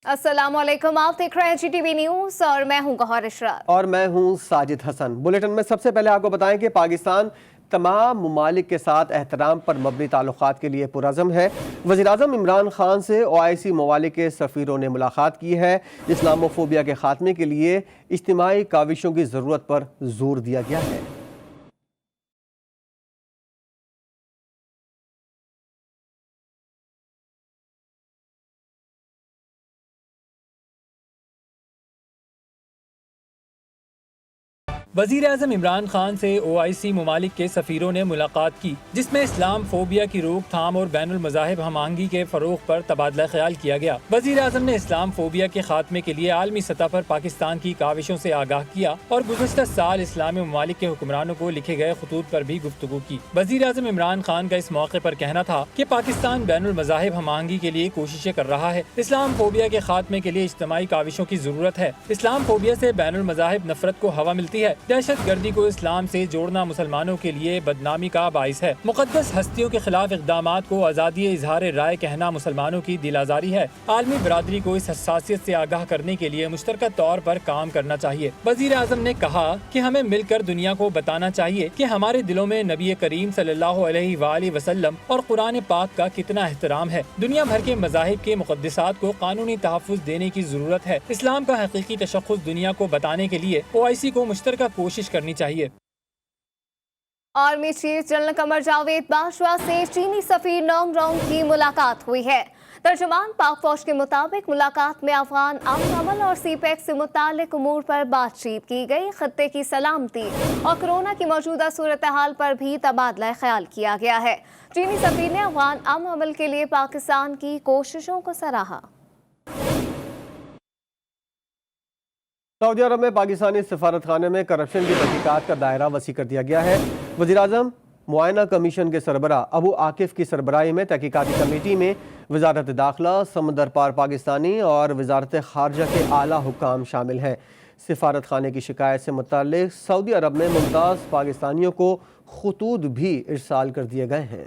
अस्सलामुअलैकुम, आप देख रहे हैं GTV न्यूज़ और मैं हूं गौहर इशरात। और मैं हूं साजिद हसन। बुलेटिन में सबसे पहले आपको बताएं कि पाकिस्तान तमाम ममालिक के साथ एहतराम पर मबनी ताल्लुकात के लिए पुरअज़म है। वज़ीर-ए-आज़म इमरान खान से OIC ममालिक के सफ़ीरों ने मुलाकात की है। इस्लामोफोबिया के खात्मे के लिए इज्तिमाई काविशों की ज़रूरत पर जोर दिया गया है। वज़ीर-ए-आज़म इमरान खान से OIC ममालिक के सफ़ीरों ने मुलाकात की, जिसमें इस्लाम फोबिया की रोकथाम और बैनुल मज़ाहिब हमआहंगी के फ़रोग़ पर तबादला ख्याल किया गया। वज़ीर-ए-आज़म ने इस्लाम फोबिया के खात्मे के लिए आलमी सतह पर पाकिस्तान की काविशों से आगाह किया और गुज़श्ता साल इस्लामी ममालिक के हुक्मरानों को लिखे गए खतूत पर भी गुफ्तगू की। वज़ीर-ए-आज़म इमरान खान का इस मौके पर कहना था कि पाकिस्तान बैनुल मज़ाहिब हमआहंगी के लिए कोशिशें कर रहा है। इस्लाम फोबिया के खात्मे के लिए इज्तिमाई काविशों की ज़रूरत है। इस्लाम फोबिया से बैनुल मज़ाहिब नफरत को हवा मिलती है। दहशत गर्दी को इस्लाम से जोड़ना मुसलमानों के लिए बदनामी का बाइस है। मुकद्दस हस्तियों के खिलाफ इक़दामात को आज़ादी इजहार राय कहना मुसलमानों की दिलाजारी है। आलमी बरादरी को इस हसासियत से आगाह करने के लिए मुश्तरका तौर पर काम करना चाहिए। वज़ीर आज़म ने कहा कि हमें मिलकर दुनिया को बताना चाहिए कि हमारे दिलों में नबी करीम सल्लल्लाहु अलैहि वसल्लम और कुरान पाक का कितना एहतराम है। दुनिया भर के मज़ाहिब के मुक़द्दसात को कानूनी तहफ़्फ़ुज़ देने की ज़रूरत है। इस्लाम का हकीकी तशख़्ख़ुस दुनिया को बताने के लिए OIC को मुश्तरका कोशिश करनी चाहिए। Army chief general Qamar Javed Bajwa से चीनी सफीर नोंग रोंग की मुलाकात हुई है। तर्जुमान पाक फौज के मुताबिक मुलाकात में अफगान अमन और CPEC से मुतालिक उमूर पर बातचीत की गई। खत्ते की सलामती और कोरोना की मौजूदा सूरत हाल पर भी तबादला ख्याल किया गया है। चीनी सफीर ने अफगान अमन के लिए पाकिस्तान की कोशिशों को सराहा। सऊदी अरब में पाकिस्तानी सफारतखाने में करप्शन की तहकीकात का दायरा वसी कर दिया गया है। वज़ीर-ए-आज़म मुआयना कमीशन के सरबरा अबू आकिफ की सरबराही में तहकीकाती कमेटी में वजारत दाखिला, समंदर पार पाकिस्तानी और वजारत खारजा के आला हुक्काम शामिल हैं। सफारत खाने की शिकायत से मुताल्लिक सऊदी अरब में मुमताज़ पाकिस्तानियों को खतूत भी इरसाल कर दिए गए हैं।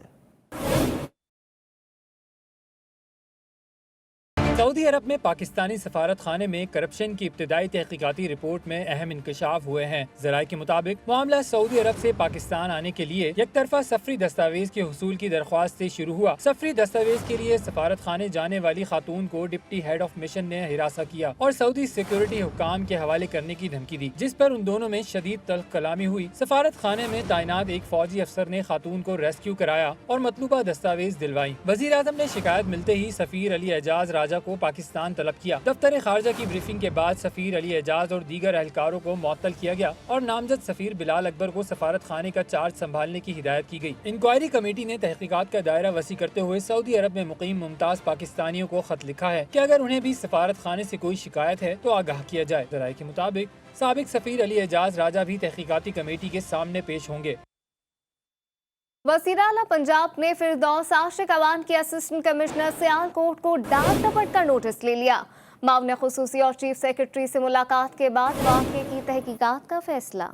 सऊदी अरब में पाकिस्तानी सफारत खाने में करप्शन की इब्तदाई तहकीकाती रिपोर्ट में अहम इंकशाफ हुए हैं। ज़राए के मुताबिक मामला सऊदी अरब से पाकिस्तान आने के लिए एक तरफा सफरी दस्तावेज के हुसूल की दरख्वास्त से शुरू हुआ। सफरी दस्तावेज के लिए सफारत खाने जाने वाली खातून को डिप्टी हेड ऑफ मिशन ने हिरासा किया और सऊदी सिक्योरिटी हुक्काम के हवाले करने की धमकी दी, जिस पर उन दोनों में शदीद तल्ख कलामी हुई। सफारत खाने में तैनात एक फौजी अफसर ने खातून को रेस्क्यू कराया और मतलूबा दस्तावेज दिलवाई। वज़ीर आज़म ने शिकायत मिलते ही सफीर अली एजाज राजा को पाकिस्तान तलब किया। दफ्तर खारजा की ब्रीफिंग के बाद सफीर अली एजाज और दीगर एहलकारों को मुअत्तल किया गया और नामजद सफीर बिलाल अकबर को सफारत खाने का चार्ज संभालने की हिदायत की गई। इंक्वायरी कमेटी ने तहकीकात का दायरा वसी करते हुए सऊदी अरब में मुकीम मुमताज पाकिस्तानियों को खत लिखा है कि अगर उन्हें भी सफारत खाने से कोई शिकायत है तो आगाह किया जाए। ज़राए के मुताबिक साबिक सफीर अली एजाज राजा भी तहकीकाती कमेटी के सामने पेश होंगे। वज़ीर आला पंजाब ने फिरदौस आशिक अवान की असिस्टेंट कमिश्नर सियालकोट को डांट डपट कर नोटिस ले लिया। मामले खुसूसी और चीफ सेक्रेटरी से मुलाकात के बाद वाक़े की तहकीकात का फैसला।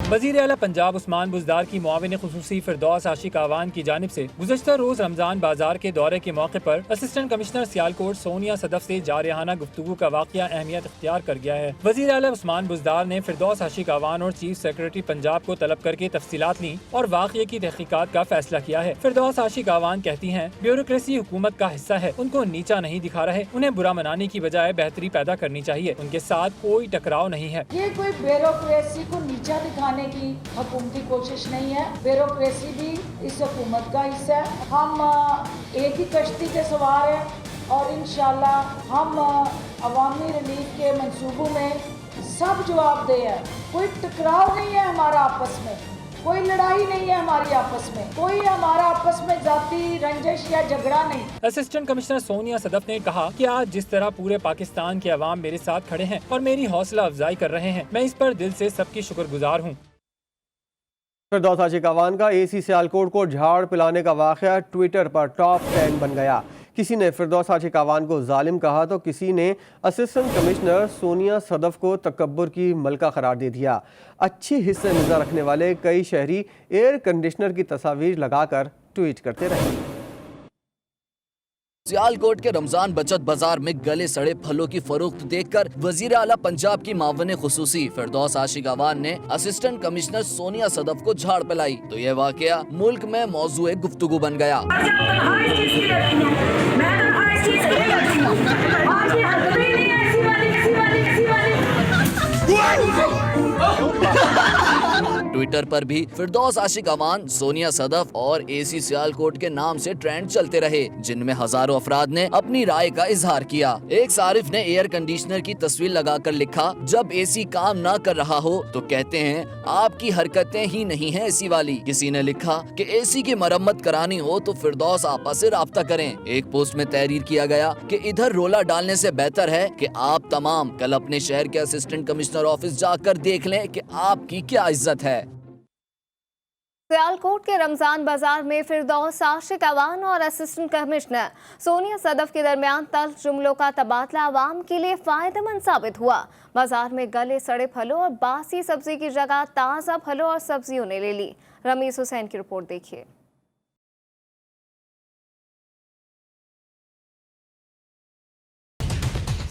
वज़ीर आला पंजाब उस्मान बुज़दार की मुआविन खुसूसी फिरदौस आशिक आवान की जानिब से गुज़श्ता रोज रमजान बाजार के दौरे के मौके पर असिस्टेंट कमिश्नर सियालकोट सोनिया सदफ से जारहाना गुफ्तगू का वाक़या अहमियत इख्तियार कर गया है। वज़ीर आला उस्मान बुज़दार ने फिरदौस आशिक आवान और चीफ सेक्रेटरी पंजाब को तलब करके तफसीलात ली और वाक़ये की तहकीकात का फैसला किया है। फिरदौस आशिक आवान कहती हैं, ब्यूरोक्रेसी हुकूमत का हिस्सा है, उनको नीचा नहीं दिखा रहे, उन्हें बुरा मनाने की बजाय बेहतरी पैदा करनी चाहिए। उनके साथ कोई टकराव नहीं है। ये कोई ब्यूरोक्रेसी को नीचा दिखाने की हुकूमती कोशिश नहीं है। ब्यूरोक्रेसी भी इस हुकूमत का हिस्सा है। हम एक ही कश्ती के सवार हैं और इंशाल्लाह हम अवामी रिलीफ के मंसूबों में सब जवाबदेह हैं। कोई टकराव नहीं है हमारा आपस में, कोई लड़ाई नहीं है हमारी आपस में, कोई हमारा आपस में जाती रंजिश या झगड़ा नहीं। असिस्टेंट कमिश्नर सोनिया सदफ ने कहा कि आज जिस तरह पूरे पाकिस्तान के अवाम मेरे साथ खड़े हैं और मेरी हौसला अफजाई कर रहे हैं, मैं इस पर दिल से सबकी शुक्रगुजार हूँ। फिरदौस आशिक अवान का AC सियालकोट को झाड़ पिलाने का वाक़या ट्विटर पर टॉप 10 बन गया। किसी ने फिरदौस आशिक अवान को जालिम कहा तो किसी ने असिस्टेंट कमिश्नर सोनिया सदफ को तकब्बुर की मलका करार दे दिया। अच्छी हिस्से मिजाज रखने वाले कई शहरी एयर कंडीशनर की तस्वीर लगाकर ट्वीट करते रहे। सियालकोट के रमजान बचत बाजार में गले सड़े फलों की फरोख्त देखकर वजीर आला पंजाब की मावन खुसूसी फिरदौस आशिक अवान ने असिस्टेंट कमिश्नर सोनिया सदफ को झाड़ पिलाई तो यह वाकया मुल्क में मौजूए गुफ्तगू बन गया। ट्विटर पर भी फिरदौस आशिक अवान, सोनिया सदफ और एसी सियालकोट के नाम से ट्रेंड चलते रहे, जिनमें हजारों अफराद ने अपनी राय का इजहार किया। एक सारिफ ने एयर कंडीशनर की तस्वीर लगाकर लिखा, जब एसी काम ना कर रहा हो तो कहते हैं आपकी हरकतें ही नहीं है एसी वाली। किसी ने लिखा कि एसी की मरम्मत करानी हो तो फिरदौस आपा से राब्ता करें। एक पोस्ट में तहरीर किया गया कि इधर रोला डालने से बेहतर है कि आप तमाम कल अपने शहर के असिस्टेंट कमिश्नर ऑफिस जाकर देख लें कि आपकी क्या इज्जत है। सियालकोट के रमजान बाजार में फिरदौस आशिक अवान और असिस्टेंट कमिश्नर सोनिया सदफ के दरमियान तल्ख जुमलों का तबादला आवाम के लिए फायदेमंद साबित हुआ। बाजार में गले सड़े फलों और बासी सब्जी की जगह ताज़ा फलों और सब्जियों ने ले ली। रमीज हुसैन की रिपोर्ट देखिए।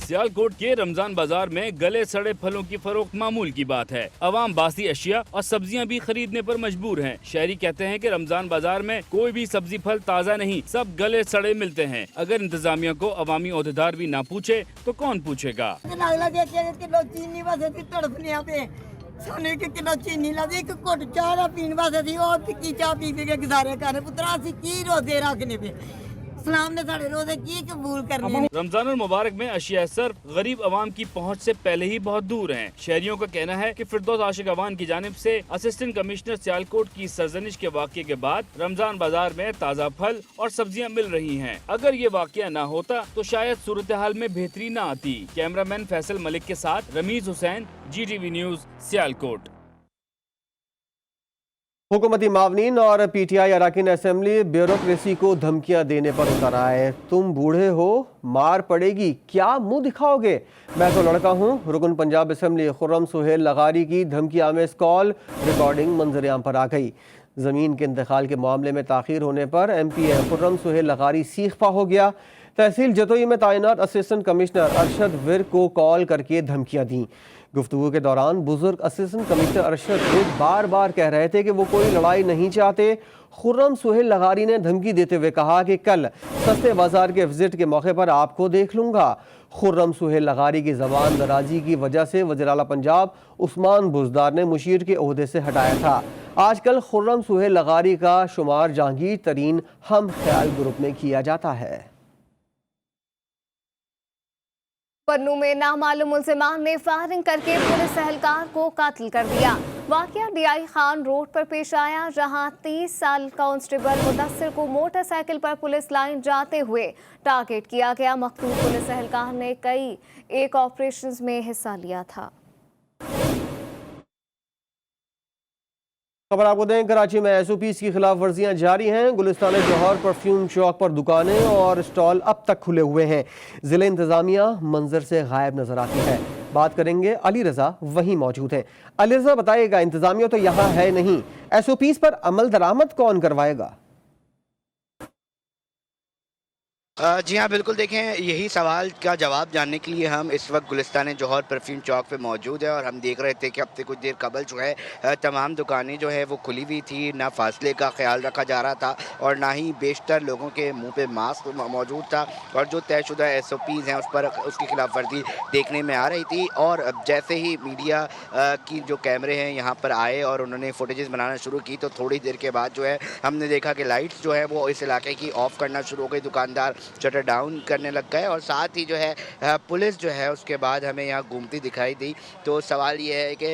सियालकोट के रमजान बाजार में गले सड़े फलों की फरोख्त मामूल की बात है। अवाम बासी अशिया और सब्जियां भी खरीदने पर मजबूर हैं। शहरी कहते हैं कि रमजान बाजार में कोई भी सब्जी फल ताज़ा नहीं, सब गले सड़े मिलते हैं। अगर इंतजामिया को अवामी ओहदेदार भी ना पूछे तो कौन पूछेगा। ਸਾਨੂੰ ਇੱਕ ਕਿਲੋ ਚੀਨੀ ਲਾਦੀ ਇੱਕ ਘੁੱਟ ਚਾਹ ਦਾ ਪੀਣ ਵਾਸਤੇ ਸੀ ਉਹ ਫਿੱਕੀ ਚਾਹ ਪੀ ਕੇ ਗੁਜ਼ਾਰੇ ਕਰ ਪੁੱਤਰਾ ਅਸੀਂ ਕੀ ਰੋਜ਼ੇ ਰੱਖਨੇ ਪਏ इस्लाम ने साढ़े रोजे की कबूल करने। रमजान मुबारक में अशिया सर्फ गरीब आवाम की पहुंच से पहले ही बहुत दूर हैं। शहरियों का कहना है कि फिरदौस आशिक अवान की जानिब से असिस्टेंट कमिश्नर सियालकोट की सरजनिश के वाक़ये के बाद रमजान बाजार में ताज़ा फल और सब्जियां मिल रही हैं। अगर ये वाक़या न होता तो शायद सूरत हाल में बेहतरी न आती। कैमरामैन फैसल मलिक के साथ रमीज हुसैन, GTV न्यूज़, सियालकोट। हुकूमती मावनीन और PTI अरकान असेंबली ब्यूरोक्रेसी को धमकियां देने पर उतर आए। तुम बूढ़े हो, मार पड़ेगी, क्या मुंह दिखाओगे, मैं तो लड़का हूं। रुकन पंजाब असेंबली खुर्रम सुहेल लगारी की धमकी आमेज कॉल रिकॉर्डिंग मंजरेआम पर आ गई। ज़मीन के इंतकाल के मामले में ताख़ीर होने पर MP खुर्रम सुहेल लगारी सीखपा हो गया। तहसील जतोई में तैनात असिस्टेंट कमिश्नर अरशद विर्क को कॉल करके धमकियां दी। गुफ्तगू के दौरान बुजुर्ग असिस्टेंट कमिश्नर अरशद विर्क बार बार कह रहे थे कि वो कोई लड़ाई नहीं चाहते। खुर्रम सुहेल लगारी ने धमकी देते हुए कहा कि कल सस्ते बाजार के विजिट के मौके पर आपको देख लूंगा। खुर्रम सुहेल लगारी की जबान दराजी की वजह से वज़ीर आला पंजाब उस्मान बुज़दार ने मुशीर के ओहदे से हटाया था। आजकल खुर्रम सुहेल लगारी का शुमार जहांगीर तरीन हम ख्याल ग्रुप में किया जाता है। पन्नू में नामालूम मुल्जिमान ने फायरिंग करके पुलिस एहलकार को कातिल कर दिया। वाकया DI खान रोड पर पेश आया, जहां 30 साल कांस्टेबल मुदस्सिर को मोटरसाइकिल पर पुलिस लाइन जाते हुए टारगेट किया गया। मकतूल पुलिस एहलकार ने एक ऑपरेशंस में हिस्सा लिया था। खबर आपको दें, कराची में SOPs की खिलाफ वर्जियाँ जारी हैं। गुलिस्तान जौहर परफ्यूम चौक पर दुकानें और स्टॉल अब तक खुले हुए हैं। ज़िले इंतजामिया मंजर से गायब नजर आती है। बात करेंगे, अली रजा वहीं मौजूद हैं। अली रजा बताइएगा, इंतजामिया तो यहाँ है नहीं, SOPs पर अमल दरामद कौन करवाएगा? जी हाँ, बिल्कुल। देखें, यही सवाल का जवाब जानने के लिए हम इस वक्त गुलिस्तान जौहर परफ्यूम चौक पे मौजूद है और हम देख रहे थे कि अब से कुछ देर कबल जो है तमाम दुकानें जो है वो खुली हुई थी। ना फासले का ख्याल रखा जा रहा था और ना ही बेशतर लोगों के मुंह पे मास्क मौजूद था और जो तयशुदा SOPs हैं उस पर उसकी खिलाफ वर्जी देखने में आ रही थी। और जैसे ही मीडिया की जो कैमरे हैं यहाँ पर आए और उन्होंने फुटेजेस बनाना शुरू की तो थोड़ी देर के बाद जो है हमने देखा कि लाइट्स जो है वो इस इलाके की ऑफ करना शुरू हो गई। दुकानदार शटर डाउन करने लग गए और साथ ही जो है पुलिस जो है उसके बाद हमें यहाँ घूमती दिखाई दी। तो सवाल ये है कि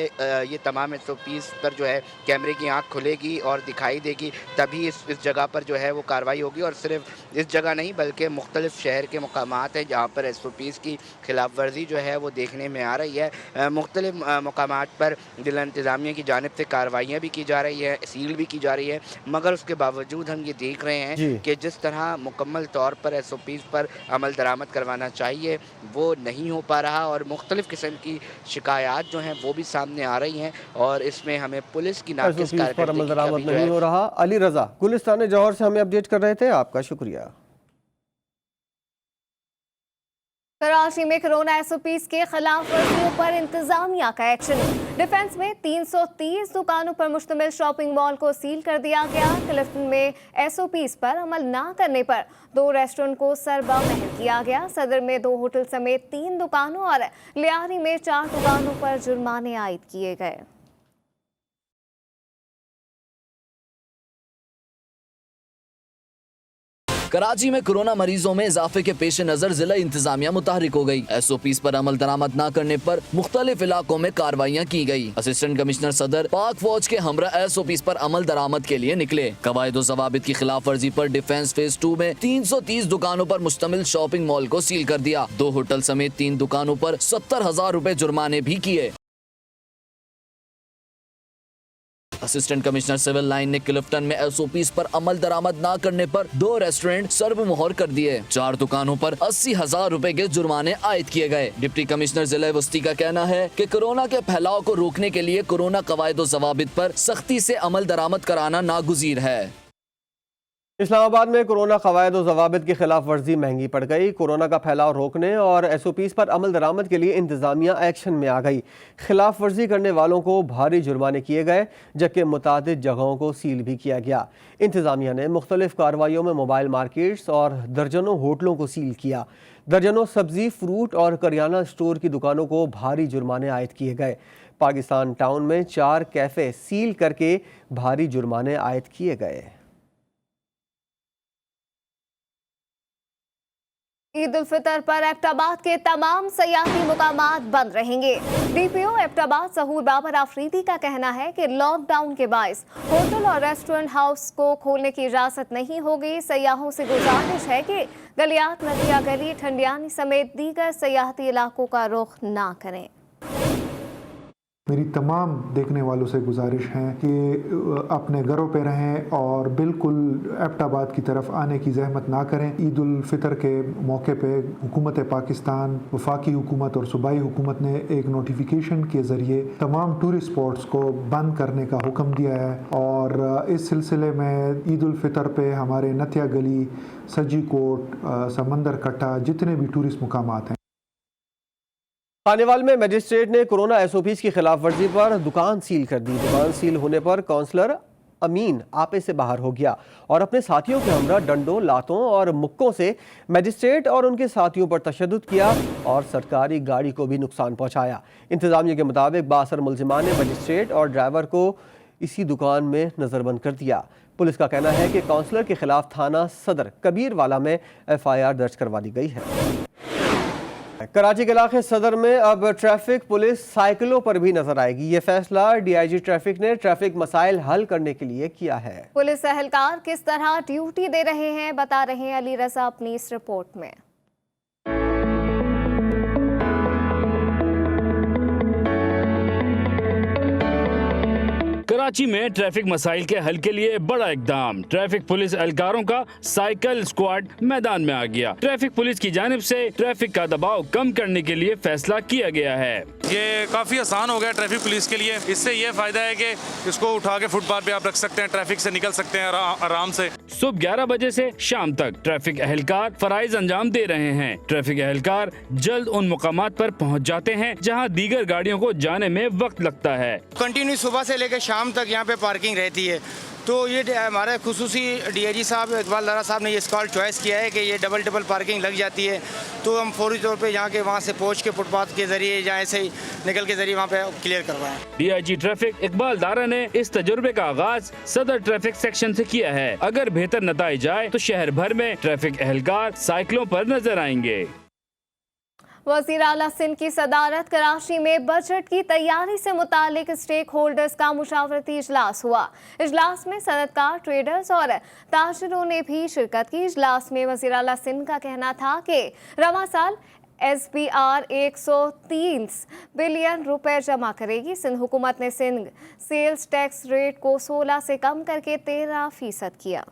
ये तमाम SOPs पर जो है कैमरे की आंख खुलेगी और दिखाई देगी, तभी इस जगह पर जो है वो कार्रवाई होगी। और सिर्फ इस जगह नहीं बल्कि मुख्तलिफ शहर के मकामात हैं जहाँ पर SOPs की खिलाफ वर्जी जो है वो देखने में आ रही है। मुख्तलिफ मकामात पर जिला इंतज़ामिया की जानिब से कार्रवाइयाँ भी की जा रही है, सील भी की जा रही है, मगर उसके बावजूद हम ये देख रहे हैं कि जिस तरह मुकम्मल तौर पर और SOPs पर अमल दरामद करवाना चाहिए वो नहीं हो पा रहा और मुख्तलिफ़ किस्म की शिकायत जो हैं वो भी सामने आ रही हैं और इसमें हमें पुलिस की नाक़िस SOPs पर अमल कारकर्दगी दरामद का भी जो नहीं है हो रहा। अली रजा गुलिस्तान जौहर से हमें अपडेट कर रहे थे, आपका शुक्रिया। कराची में कोरोना SOPs के खिलाफ वर्जियों पर इंतजामिया का एक्शन। डिफेंस में 330 दुकानों पर मुश्तमिल शॉपिंग मॉल को सील कर दिया गया। क्लिफ्टन में SOPs पर अमल न करने पर 2 रेस्टोरेंट को सरबा महल किया गया। सदर में 2 होटल समेत 3 दुकानों और लियारी में 4 दुकानों पर जुर्माने आयद किए गए। कराची में कोरोना मरीजों में इजाफे के पेश नजर जिला इंतजामिया मुतहरिक हो गई। SOPs पर अमल दरामद न करने पर मुख्तलिफ इलाकों में कार्रवाइयाँ की गई। असिस्टेंट कमिश्नर सदर पाक फौज के हमरा SOPs पर अमल दरामद के लिए निकले। कवायद ज़वाबित की खिलाफ वर्जी पर डिफेंस फेज 2 में 330 दुकानों पर मुश्तमिल शॉपिंग मॉल को सील कर दिया। 2 होटल समेत 3 दुकानों पर 70,000 रुपए जुर्माने भी किए। असिस्टेंट कमिश्नर सिविल लाइन ने क्लिफ्टन में SOPs पर अमल दरामद न करने पर 2 रेस्टोरेंट सर्ब मुहर कर दिए। 4 दुकानों पर 80,000 रुपए के जुर्माने आयद किए गए। डिप्टी कमिश्नर जिला वस्ती का कहना है कि कोरोना के फैलाव को रोकने के लिए कोरोना कवायद ज़वाबित पर सख्ती से अमल दरामद कराना नागुज़ीर है। इस्लामाबाद में कोरोना कवायद और ज़वाबित की खिलाफ वर्जी महंगी पड़ गई। कोरोना का फैलाव रोकने और SOPs पर अमल दरामद के लिए इंतजामिया एक्शन में आ गई। खिलाफ वर्जी करने वालों को भारी जुर्माने किए गए जबकि मुतादिद जगहों को सील भी किया गया। इंतजामिया ने मुख्तलिफ कार्रवाइयों में मोबाइल मार्केट्स और दर्जनों होटलों को सील किया। दर्जनों सब्जी, फ्रूट और करियाना स्टोर की दुकानों को भारी जुर्माने आयद किए गए। पाकिस्तान टाउन में 4 कैफ़े सील करके भारी जुर्माने आयद किए गए। ईद उल फितर पर एबटाबाद के तमाम सयाही मुकामात बंद रहेंगे। DPO एबटाबाद सहूर बाबर आफरीदी का कहना है कि लॉकडाउन के बायस होटल और रेस्टोरेंट हाउस को खोलने की इजाजत नहीं होगी। सयाहों से गुजारिश है कि गलियात, नदिया गली, ठंडियानी समेत दीगर सयाहती इलाकों का रुख ना करें। मेरी तमाम देखने वालों से गुजारिश है कि अपने घरों पे रहें और बिल्कुल एबटाबाद की तरफ आने की जहमत ना करें। ईद उल फितर के मौके पे हुकूमत पाकिस्तान, वफाकी हुकूमत और सूबाई हुकूमत ने एक नोटिफिकेशन के ज़रिए तमाम टूरिस्ट स्पॉट्स को बंद करने का हुक्म दिया है और इस सिलसिले में ईद उल फितर पे हमारे नतिया गली, सज्जी कोट, समंदर कट्टा जितने भी टूरिस्ट मुकामात हैं। खानेवाल में मजिस्ट्रेट ने कोरोना SOPs की खिलाफ वर्जी पर दुकान सील कर दी। दुकान सील होने पर काउंसलर अमीन आपे से बाहर हो गया और अपने साथियों के हमरा डंडों, लातों और मुक्कों से मजिस्ट्रेट और उनके साथियों पर तशद्दुद किया और सरकारी गाड़ी को भी नुकसान पहुंचाया। इंतजामिया के मुताबिक बासर मुलजिमान ने मजिस्ट्रेट और ड्राइवर को इसी दुकान में नज़रबंद कर दिया। पुलिस का कहना है कि काउंसलर के खिलाफ थाना सदर कबीरवाला में FIR दर्ज करवा दी गई है। कराची के इलाके सदर में अब ट्रैफिक पुलिस साइकिलों पर भी नजर आएगी। ये फैसला DIG ट्रैफिक ने ट्रैफिक मसाइल हल करने के लिए किया है। पुलिस एहलकार किस तरह ड्यूटी दे रहे हैं बता रहे हैं अली रजा अपनी इस रिपोर्ट में। कराची में ट्रैफिक मसाइल के हल के लिए बड़ा इकदाम। ट्रैफिक पुलिस एहलकारों का साइकिल स्क्वाड मैदान में आ गया। ट्रैफिक पुलिस की जानिब से ट्रैफिक का दबाव कम करने के लिए फैसला किया गया है। ये काफ़ी आसान हो गया ट्रैफिक पुलिस के लिए। इससे ये फायदा है कि इसको उठा के फुटपाथ पे आप रख सकते हैं, ट्रैफिक से निकल सकते हैं आराम से। सुबह 11 बजे से शाम तक ट्रैफिक एहलकार फराइज अंजाम दे रहे हैं। ट्रैफिक एहलकार जल्द उन मुकामात पर पहुंच जाते हैं जहां दीगर गाड़ियों को जाने में वक्त लगता है। कंटिन्यू सुबह से लेकर शाम तक यहाँ पे पार्किंग रहती है। तो ये हमारे खुसूसी DIG साहब इकबाल लारा साहब ने ये स्कॉल चॉइस किया है कि ये डबल पार्किंग लग जाती है तो हम फौरी तौर पे यहाँ के वहाँ से पहुँच के फुटपाथ के जरिए या ऐसे ही निकल के जरिए वहाँ पे क्लियर करवाएं। DIG ट्रैफिक इकबाल दारा ने इस तजुर्बे का आगाज सदर ट्रैफिक सेक्शन से किया है। अगर बेहतर नताइज आए तो शहर भर में ट्रैफिक एहलकार साइकिलों पर नजर आएंगे। वज़ीर आला सिंध की सदारत कराची में बजट की तैयारी से मुतालिक स्टेक होल्डर्स का मुशावरती इजलास हुआ। इजलास में सनतकार, ट्रेडर्स और ताजरों ने भी शिरकत की। इजलास में वज़ीर आला सिंध का कहना था कि रवां साल SBR 130 बिलियन रुपए जमा करेगी। सिंध हुकूमत ने सिंध सेल्स टैक्स रेट को 16 से कम करके 13% किया।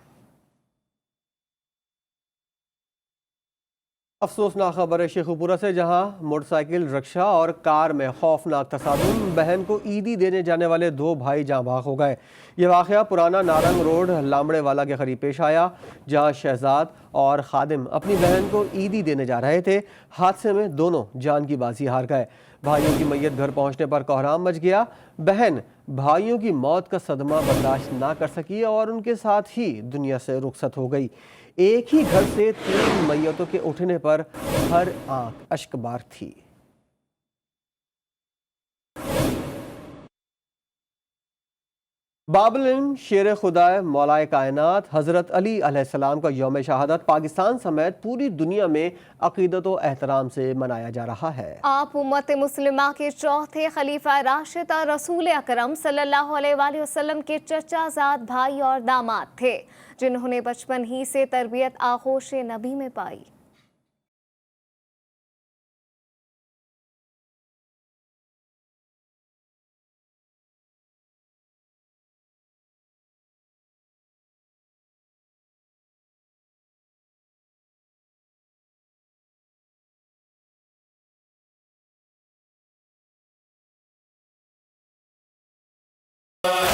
अफसोसनाक खबर है शेखुपुरा से, जहां मोटरसाइकिल, रिक्शा और कार में खौफनाक तसादुम। बहन को ईदी देने जाने वाले दो भाई जाँ बाग हो गए। ये वाक़या पुराना नारंग रोड लामड़ेवाला के करीब पेश आया, जहां शहजाद और खादिम अपनी बहन को ईदी देने जा रहे थे। हादसे में दोनों जान की बाजी हार गए। भाइयों की मैयत घर पहुंचने पर कोहराम मच गया। बहन भाइयों की मौत का सदमा बर्दाश्त ना कर सकी और उनके साथ ही दुनिया से रुखसत हो गई। एक ही घर से 3 मैयतों के उठने पर हर आंख अश्कबार थी। बाबुल इल्म शेर खुदा मौलाए कायनात हज़रत अली अलैहिस्सलाम का यौम शहादत पाकिस्तान समेत पूरी दुनिया में अक़ीदत व एहतराम से मनाया जा रहा है। आप उम्मत मुस्लिमा के चौथे खलीफा राशिद और रसूल अकरम सल्लल्लाहु अलैहि वसल्लम के चचाजाद भाई और दामाद थे, जिन्होंने बचपन ही से तरबियत आगोश नबी में पाई।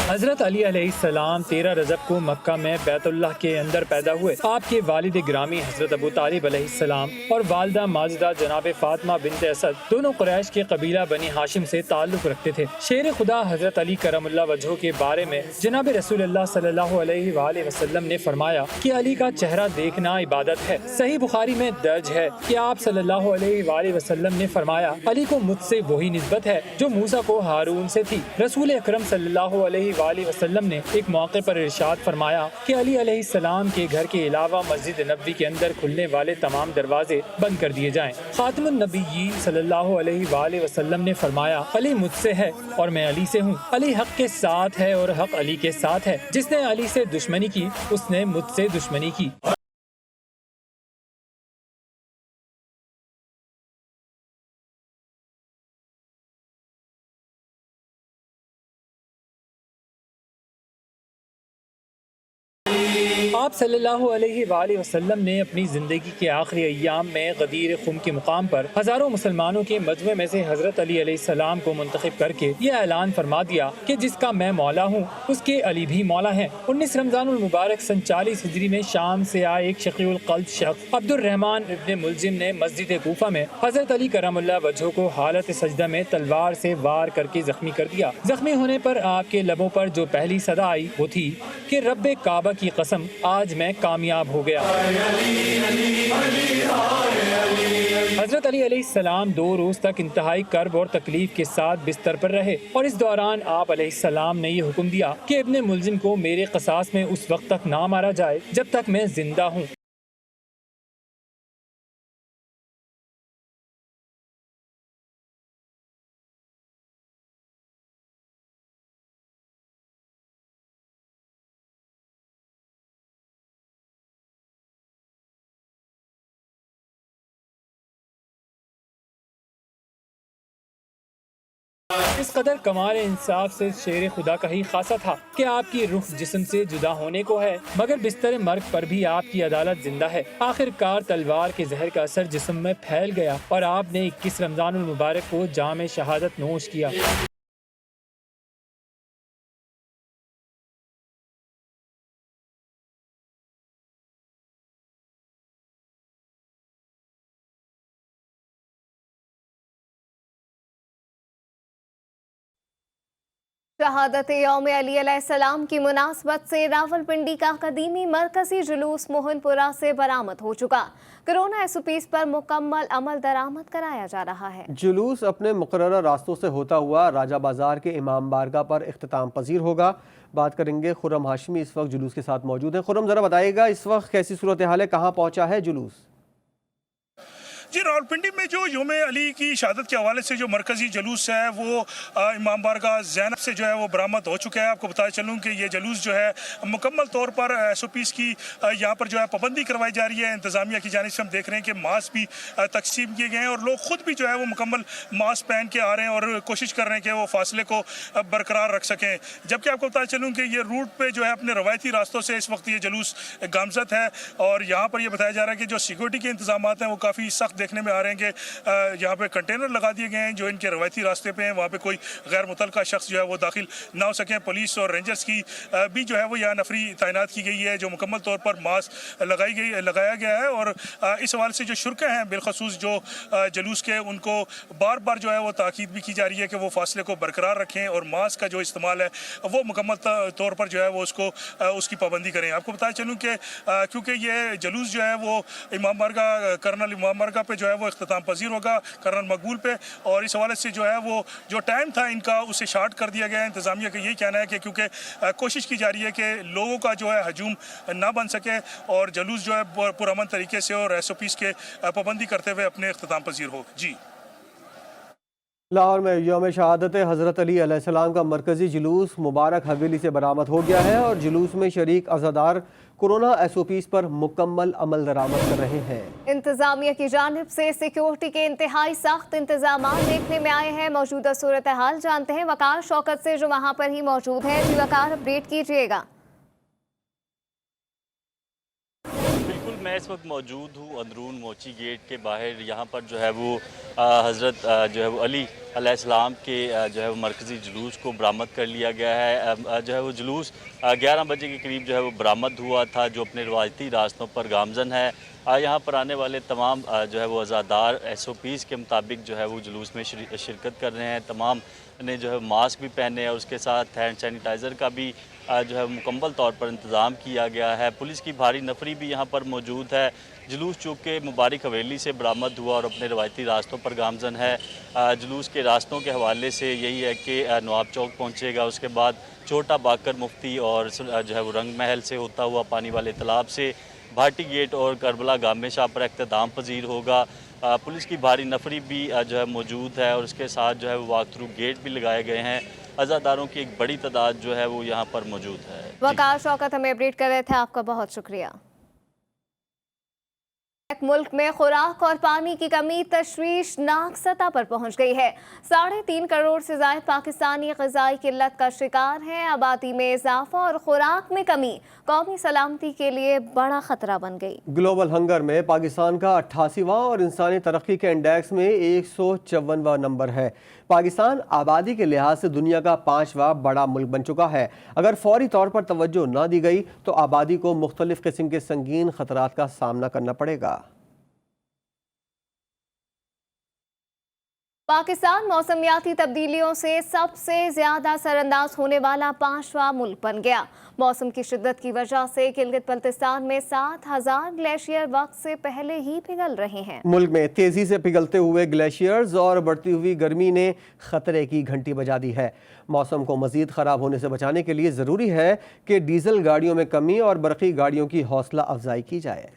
हजरत अली अलैहिस्सलाम 13 रजब को मक्का में बैतुल्लाह के अंदर पैदा हुए। आपके वालिद ग्रामी हजरत अबू तालिब अलैहिस्सलाम और वालिदा माजिदा जनाब फातिमा बिन्त असद दोनों कुरैश के कबीला बनी हाशिम से ताल्लुक रखते थे। शेर खुदा हजरत अली करमुल्लाह वजहो के बारे में जनाब रसूलुल्लाह सल्लल्लाहु अलैहि वसल्लम ने फरमाया कि अली का चेहरा देखना इबादत है। सही बुखारी में दर्ज है कि आप सल्लल्लाहु अलैहि वसल्लम ने फरमाया, अली को मुझसे वही निस्बत है जो मूसा को हारून से थी। रसूल अकरम सल्लल्लाहु अलैहि वसल्लम ने एक मौके पर इरशाद फरमाया कि अली अलैहिस्सलाम के घर के अलावा मस्जिद नबवी के अंदर खुलने वाले तमाम दरवाजे बंद कर दिए जाएं। खातिमुन नबिय्यीन सल्लल्लाहु अलैहि वसल्लम ने फरमाया, अली मुझसे है और मैं अली से हूँ। अली हक के साथ है और हक अली के साथ है। जिसने अली से दुश्मनी की उसने मुझसे दुश्मनी की। आप सल्लल्लाहु अलैहि वसल्लम ने अपनी ज़िंदगी के आखिरी अय्याम में गदीर खुम के मुकाम पर हज़ारों मुसलमानों के मजमे में से हज़रत अली अलैहिस्सलाम को मुंतखब करके यह ऐलान फरमा दिया कि जिसका मैं मौला हूँ उसके अली भी मौला हैं। 19 रमज़ानुल मुबारक सन 40 हिजरी में शाम से आए एक शकीउल क़ल्ब शख्स अब्दुर्रहमान इब्न मुलजिम ने मस्जिद कूफा में हज़रत अली करमुल्लाह वजहो को हालत सजदा में तलवार से वार करके जख्मी कर दिया। जख्मी होने पर आपके लबों पर जो पहली सदा आई वो थी कि रब्बे काबा की कसम, आज मैं कामयाब हो गया। हजरत अली अलैहिस्सलाम 2 रोज तक इंतहाई कर्ब और तकलीफ के साथ बिस्तर पर रहे और इस दौरान आप अलैहिस्सलाम ने ये हुक्म दिया कि इब्ने मुलजिम को मेरे क़सास में उस वक्त तक ना मारा जाए जब तक मैं जिंदा हूँ। इस कदर कमाल इंसाफ से शेर खुदा का ही खासा था कि आपकी रूह जिस्म से जुदा होने को है, मगर बिस्तर मर्ग पर भी आपकी अदालत जिंदा है। आखिरकार तलवार के जहर का असर जिस्म में फैल गया और आपने 21 रमजानुल मुबारक को जाम शहादत नोश किया। शहादत यौम अली अलैहिस्सलाम की मुनासबत से रावलपिंडी का कदीमी मरकजी जुलूस मोहनपुरा से बरामद हो चुका। कोरोना SOPs पर मुकम्मल अमल दरामद कराया जा रहा है। जुलूस अपने मुकर्रर रास्तों से होता हुआ राजा बाजार के इमाम बारगाह पर इख्तिताम पजीर होगा। बात करेंगे खुर्रम हाशमी, इस वक्त जुलूस के साथ मौजूद है। खुर्रम, जरा बताइएगा इस वक्त कैसी सूरत हाल है, कहाँ पहुँचा है जुलूस? जी, रावलपिंडी में जो यौम अली की शहादत के हवाले से जो मरकजी जुलूस है वो इमाम बारगाह ज़ैनब से जो है वो बरामद हो चुका है। आपको बताया चलूँ कि ये जुलूस जो है मुकम्मल तौर पर SOPs की यहाँ पर जो है पाबंदी करवाई जा रही है। इंतज़ामिया की जानिब से हम देख रहे हैं कि मास्क भी तकसीम किए गए हैं और लोग खुद भी जो है वो मुकम्मल मास्क पहन के आ रहे हैं और कोशिश कर रहे हैं कि वो फासले को बरकरार रख सकें। जबकि आपको बताया चलूँ कि ये रूट पर जो है अपने रवायती रास्तों से इस वक्त ये जुलूस गामजद है और यहाँ पर यह बताया जा रहा है कि जो सिक्योरिटी के इंतजाम हैं वो काफ़ी सख्त देखने में आ रहे हैं कि यहाँ पे कंटेनर लगा दिए गए हैं जो इनके रवायती रास्ते पे हैं, वहाँ पे कोई गैर मुतल्लका शख्स जो है वो दाखिल ना हो सकें। पुलिस और रेंजर्स की भी जो है वो यहाँ नफरी तैनात की गई है, जो मुकम्मल तौर पर मास्क लगाया गया है और इस हवाले से जो शुरका हैं बिलखसूस जो जुलूस के, उनको बार बार जो है वो ताकीद भी की जा रही है कि वो फासले को बरकरार रखें और मास्क का जो इस्तेमाल है वो मुकम्मल तौर पर जो है वो उसकी पाबंदी करें। आपको बताया चलूँ कि क्योंकि ये जुलूस जो है वो इमाम बारगाह कर्नल इमाम बारगाह पे जो है वो इख्तिताम पजीर होगा कर्नल मकबूल पे, और इस हवाले से जो है वो जो टाइम था इनका उसे शार्ट कर दिया गया है। इंतज़ामिया का यही कहना है कि क्योंकि कोशिश की जा रही है कि लोगों का जो है हजूम ना बन सके और जुलूस जो है पुरअमन तरीके से और SOPs के पाबंदी करते हुए अपने इख्तिताम पजीर हो। जी, लाहौर में यौम शहादत हज़रत अली अलैहिस्सलाम का मरकज़ी जुलूस मुबारक हवेली से बरामद हो गया है और जुलूस में शरीक अज़ादार कोरोना SOPs पर मुकम्मल अमल दरामद कर रहे हैं। इंतजामिया की जानिब से सिक्योरिटी के इंतहाई सख्त इंतजाम देखने में आए हैं। मौजूदा सूरत हाल जानते हैं वकार शौकत से जो वहाँ पर ही मौजूद है। जी वकार, अपडेट कीजिएगा। बिल्कुल, मैं इस वक्त मौजूद हूँ अंदरून मोची गेट के बाहर। यहाँ पर जो है वो हज़रत जो है वो अली अलैहिस्सलाम के जो है वो मरकज़ी जुलूस को बरामद कर लिया गया है। जो है वो जुलूस 11 बजे के करीब जो है वो बरामद हुआ था, जो अपने रवायती रास्तों पर गामजन है। यहाँ पर आने वाले तमाम जो है वो अज़ादार SOPs के मुताबिक जो है वो जुलूस में शिरकत कर रहे हैं। तमाम ने जो है मास्क भी पहने और उसके साथ हैंड सैनिटाइज़र का भी जो है मुकम्मल तौर पर इंतज़ाम किया गया है। पुलिस की भारी नफरी भी यहाँ पर मौजूद है। जुलूस चूँकि मुबारक हवेली से बरामद हुआ और अपने रवायती रास्तों पर गामजन है, जुलूस के रास्तों के हवाले से यही है कि नवाब चौक पहुँचेगा, उसके बाद छोटा बाकर मुफ्ती और जो है वो रंग महल से होता हुआ पानी वाले तालाब से भाटी गेट और करबला गामे शाह पर इख्तिताम पजीर होगा। पुलिस की भारी नफरी भी जो है मौजूद है और उसके साथ जो है वो वॉक थ्रू गेट भी लगाए गए हैं। अज़ादारों की एक बड़ी तादाद जो है वो यहाँ पर मौजूद है। वकार शौकत हमें अपडेट कर रहे थे, आपका बहुत शुक्रिया। मुल्क में खुराक और पानी की कमी तशवीशनाक सतह पर पहुंच गई है। 3.5 करोड़ से ज़ायद पाकिस्तानी ग़िज़ाई किल्लत का शिकार हैं। आबादी में इजाफा और खुराक में कमी कौमी सलामती के लिए बड़ा खतरा बन गई। ग्लोबल हंगर में पाकिस्तान का 88वां और इंसानी तरक्की के इंडेक्स में 154वां नंबर है। पाकिस्तान आबादी के लिहाज से दुनिया का 5वां बड़ा मुल्क बन चुका है। अगर फौरी तौर पर तवज्जो न दी गई तो आबादी को मुख्तलिफ किस्म के संगीन खतरात का सामना करना पड़ेगा। पाकिस्तान मौसमियाती तब्दीलियों से सबसे ज्यादा असरअंदाज होने वाला 5वां मुल्क बन गया। मौसम की शिद्दत की वजह से गिलगित बल्तिस्तान में 7,000 ग्लेशियर वक्त से पहले ही पिघल रहे हैं। मुल्क में तेजी से पिघलते हुए ग्लेशियर्स और बढ़ती हुई गर्मी ने खतरे की घंटी बजा दी है। मौसम को मजीद खराब होने से बचाने के लिए जरूरी है कि डीजल गाड़ियों में कमी और बरकी गाड़ियों की हौसला अफजाई की जाए।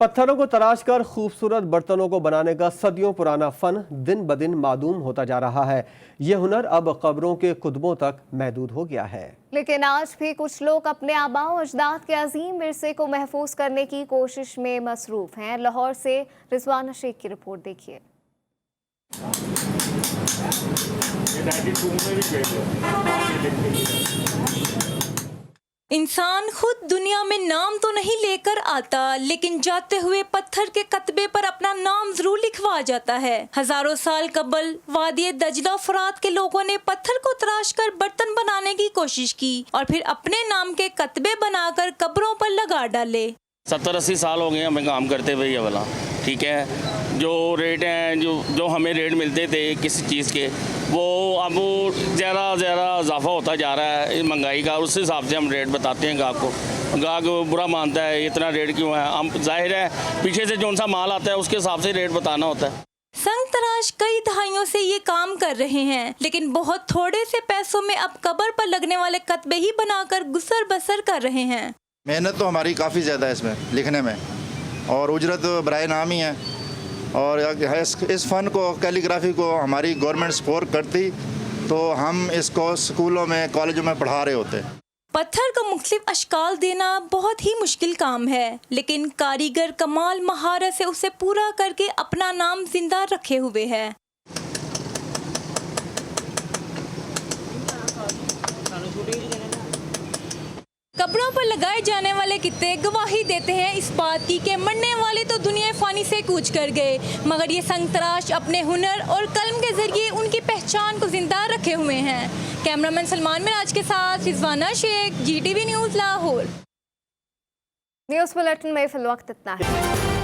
पत्थरों को तराश कर खूबसूरत बर्तनों को बनाने का सदियों पुराना फन दिन ब दिन मादूम होता जा रहा है। ये हुनर अब कब्रों के कुतुबों तक महदूद हो गया है, लेकिन आज भी कुछ लोग अपने आबाओ अजदाद के अजीम विरसे को महफूज करने की कोशिश में मसरूफ हैं। लाहौर से रिजवाना शेख की रिपोर्ट देखिए। इंसान खुद दुनिया में नाम तो नहीं लेकर आता, लेकिन जाते हुए पत्थर के कतबे पर अपना नाम जरूर लिखवा जाता है। हजारों साल कबल वादी दजला फरात के लोगों ने पत्थर को तराश कर बर्तन बनाने की कोशिश की और फिर अपने नाम के कतबे बनाकर कब्रों पर लगा डाले। 70-80 साल हो गए हमें काम करते हुए ये वाला, ठीक है। जो रेट हैं जो हमें रेट मिलते थे किसी चीज़ के, वो अब ज़्यादा इजाफा होता जा रहा है महंगाई का। उस हिसाब से हम रेट बताते हैं गाहक को। गाहक बुरा मानता है इतना रेट क्यों है। हम जाहिर है पीछे से जो सा माल आता है उसके हिसाब से रेट बताना होता है। संग तराश कई दहाइयों से ये काम कर रहे हैं, लेकिन बहुत थोड़े से पैसों में अब कब्र पर लगने वाले कतबे ही बनाकर गुजर बसर कर रहे हैं। मेहनत तो हमारी काफ़ी ज़्यादा है इसमें लिखने में, और उजरत बराए नाम ही है। और इस फ़न को, कैलीग्राफी को हमारी गवर्नमेंट सपोर्ट करती तो हम इसको स्कूलों में, कॉलेजों में पढ़ा रहे होते। पत्थर को मुख्तलिफ अशकाल देना बहुत ही मुश्किल काम है, लेकिन कारीगर कमाल महारत से उसे पूरा करके अपना नाम जिंदा रखे हुए है। कब्रों पर लगाए जाने वाले कित्ते गवाही देते हैं इस बात की कि मरने वाले तो दुनिया फानी से कूच कर गए, मगर ये संगतराश अपने हुनर और कलम के जरिए उनकी पहचान को जिंदा रखे हुए हैं। कैमरामैन सलमान मिराज के साथ Rizwana Shaikh, GTV news Lahore. News bulletin में फिल वक्त इतना है।